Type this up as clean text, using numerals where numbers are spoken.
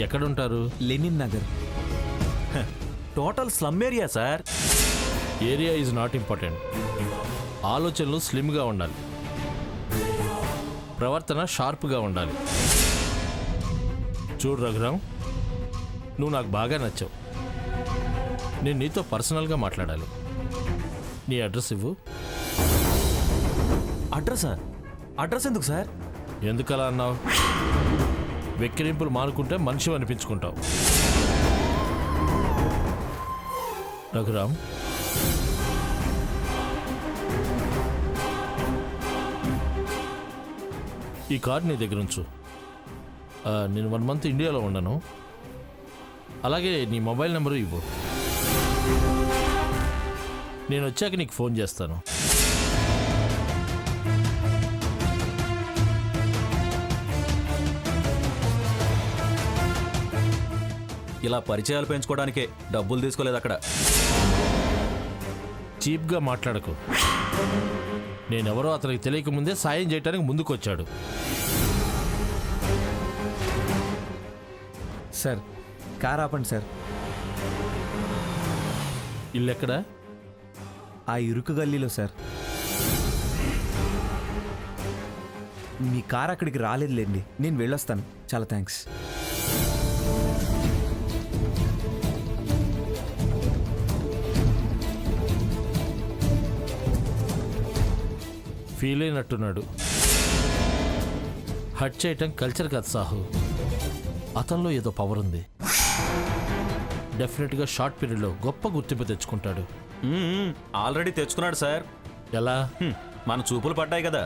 ఎక్కడుంటారు? Lenin Nagar. Total slum area sir. Area is not important. ఆలోచనలు స్లిమ్గా ఉండాలి, ప్రవర్తన షార్ప్గా ఉండాలి. చూడు రఘురామ్, నువ్వు నాకు బాగా నచ్చావు. నేను నీతో పర్సనల్గా మాట్లాడాలి. నీ అడ్రస్ ఇవ్వు. అడ్రసా? అడ్రస్ ఎందుకు సార్? ఎందుకలా అన్నావు? వెక్కిరింపులు మానుకుంటే మనిషి అనిపించుకుంటావు. రఘురామ్, ఈ కార్డు నీ దగ్గర ఉంచు. నేను 1 month ఇండియాలో ఉండను. అలాగే నీ మొబైల్ నెంబరు ఇవ్వు. నేను వచ్చాక నీకు ఫోన్ చేస్తాను. ఇలా పరిచయాలు పెంచుకోవడానికే డబ్బులు తీసుకోలేదు అక్కడ. చీప్గా మాట్లాడకు. నేనెవరో అతనికి తెలియకముందే సాయం చేయడానికి ముందుకొచ్చాడు. సార్, కార్ ఆపండి సార్. ఇల్లు ఎక్కడా? ఆ ఇరుకు గల్లీలో సార్. మీ కార్ అక్కడికి రాలేదులేండి, నేను వెళ్ళొస్తాను. చాలా థ్యాంక్స్. ఫీల్ అయినట్టున్నాడు. హట్ చేయటం కల్చర్ కాదు సాహు. అతనిలో ఏదో పవర్ ఉంది. డెఫినెట్గా షార్ట్ పీరియడ్లో గొప్ప గుర్తింపు తెచ్చుకుంటాడు. ఆల్రెడీ తెచ్చుకున్నాడు సార్. ఎలా? మన చూపులు పడ్డాయి కదా.